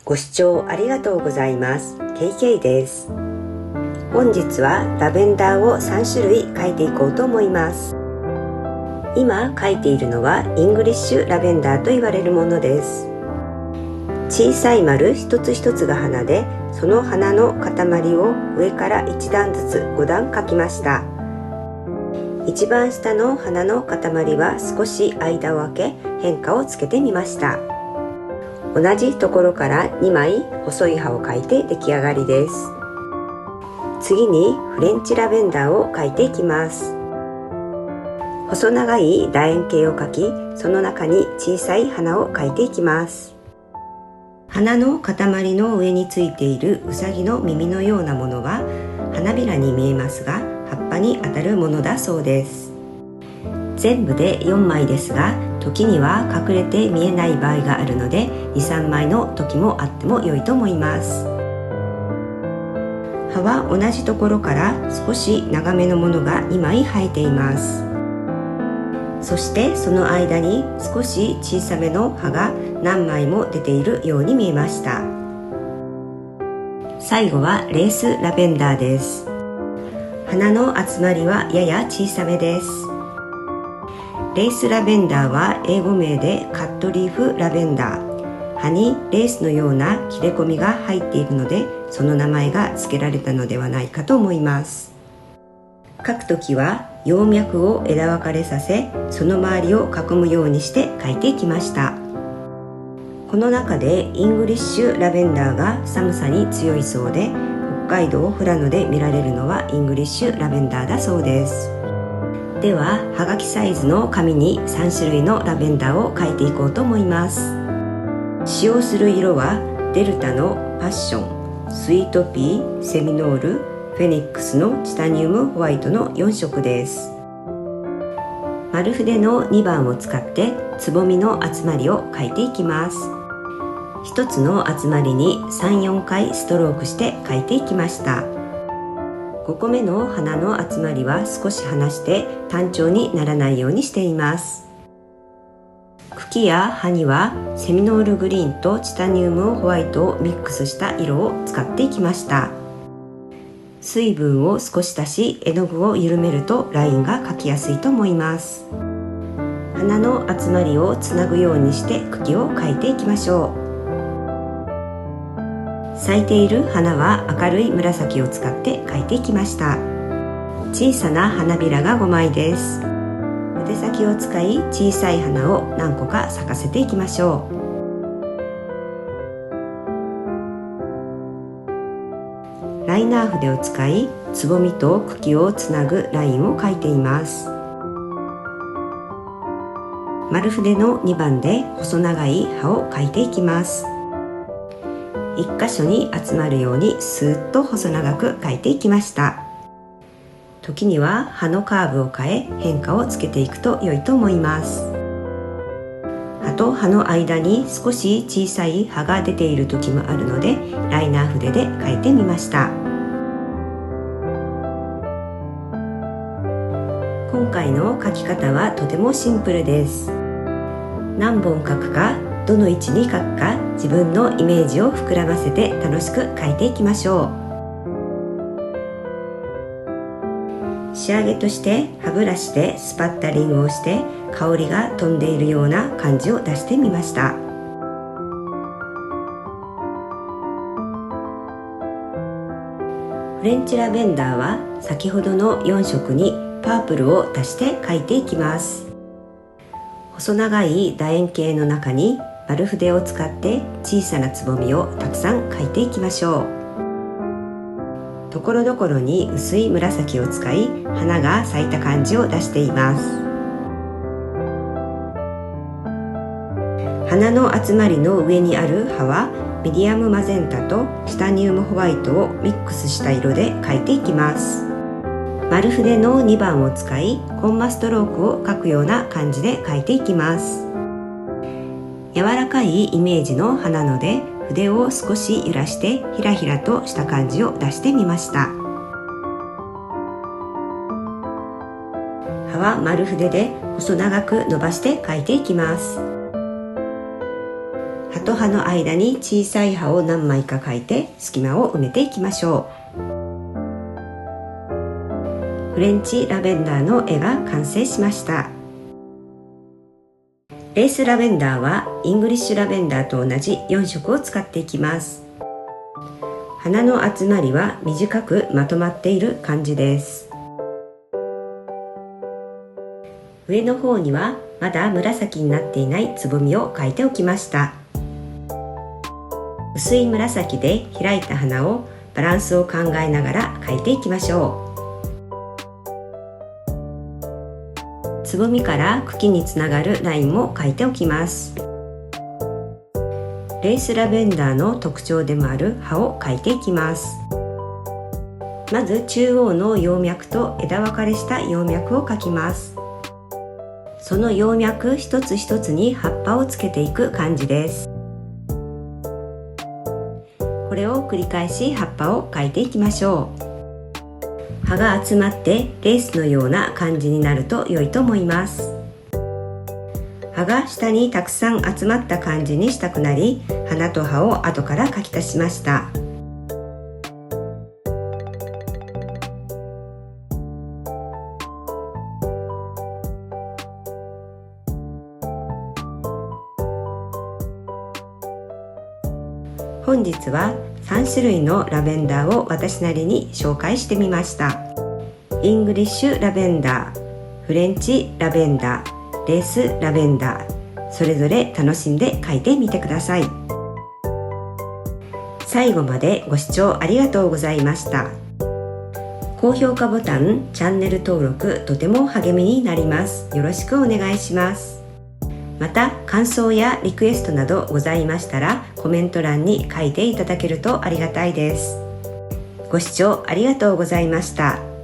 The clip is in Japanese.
ご視聴ありがとうございます。KK です。本日はラベンダーを3種類描いていこうと思います。今描いているのはイングリッシュラベンダーと言われるものです。小さい丸一つ一つが花で、その花の塊を上から1段ずつ5段描きました。一番下の花の塊は少し間を空け変化をつけてみました。同じところから2枚細い葉を描いて出来上がりです。次にフレンチラベンダーを描いていきます。細長い楕円形を描き、その中に小さい花を描いていきます。花の塊の上についているうさぎの耳のようなものは花びらに見えますが、葉っぱに当たるものだそうです。全部で4枚ですが、時には隠れて見えない場合があるので 2,3 枚の時もあっても良いと思います。葉は同じところから少し長めのものが2枚生えています。そしてその間に少し小さめの葉が何枚も出ているように見えました。最後はレースラベンダーです。花の集まりはやや小さめです。レースラベンダーは英語名でカットリーフラベンダー。葉にレースのような切れ込みが入っているので、その名前が付けられたのではないかと思います。描くときは葉脈を枝分かれさせ、その周りを囲むようにして描いていきました。この中でイングリッシュラベンダーが寒さに強いそうで、北海道富良野で見られるのはイングリッシュラベンダーだそうです。でははがきサイズの紙に3種類のラベンダーを描いていこうと思います。使用する色はデルタのパッション、スイートピー、セミノール、フェニックスのチタニウムホワイトの4色です。丸筆の2番を使ってつぼみの集まりを描いていきます。一つの集まりに 3,4 回ストロークして描いていきました。5個目の花の集まりは少し離して単調にならないようにしています。茎や葉にはセミノールグリーンとチタニウムホワイトをミックスした色を使っていきました。水分を少し足し絵の具を緩めるとラインが描きやすいと思います。花の集まりをつなぐようにして茎を描いていきましょう。咲いている花は明るい紫を使って描いていきました。小さな花びらが5枚です。筆先を使い小さい花を何個か咲かせていきましょう。ライナー筆を使いつぼみと茎をつなぐラインを描いています。丸筆の2番で細長い葉を描いていきます。1箇所に集まるようにスーッと細長く描いていきました。時には葉のカーブを変え変化をつけていくと良いと思います。葉と葉の間に少し小さい葉が出ている時もあるので、ライナー筆で描いてみました。今回の描き方はとてもシンプルです。何本描くか、どの位置に描くか、自分のイメージを膨らませて楽しく描いていきましょう。仕上げとして歯ブラシでスパッタリングをして香りが飛んでいるような感じを出してみました。フレンチラベンダーは先ほどの4色にパープルを足して描いていきます。細長い楕円形の中に丸筆を使って小さなつぼみをたくさん描いていきましょう。ところどころに薄い紫を使い花が咲いた感じを出しています。花の集まりの上にある葉はミディアムマゼンタとチタニウムホワイトをミックスした色で描いていきます。丸筆の2番を使いコンマストロークを描くような感じで描いていきます。柔らかいイメージの葉なので筆を少し揺らしてひらひらとした感じを出してみました。葉は丸筆で細長く伸ばして描いていきます。葉と葉の間に小さい葉を何枚か描いて隙間を埋めていきましょう。フレンチラベンダーの絵が完成しました。レースラベンダーはイングリッシュラベンダーと同じ4色を使っていきます。花の集まりは短くまとまっている感じです。上の方にはまだ紫になっていないつぼみを描いておきました。薄い紫で開いた花をバランスを考えながら描いていきましょう。つぼみから茎につながるラインも描いておきます。レースラベンダーの特徴でもある葉を描いていきます。まず中央の葉脈と枝分かれした葉脈を描きます。その葉脈一つ一つに葉っぱをつけていく感じです。これを繰り返し葉っぱを描いていきましょう。葉が集まってレースのような感じになると良いと思います。葉が下にたくさん集まった感じにしたくなり、花と葉を後から描き足しました。本日は3種類のラベンダーを私なりに紹介してみました。イングリッシュラベンダー、フレンチラベンダー、レースラベンダー、それぞれ楽しんで描いてみてください。最後までご視聴ありがとうございました。高評価ボタン、チャンネル登録とても励みになります。よろしくお願いします。また感想やリクエストなどございましたらコメント欄に書いていただけるとありがたいです。ご視聴ありがとうございました。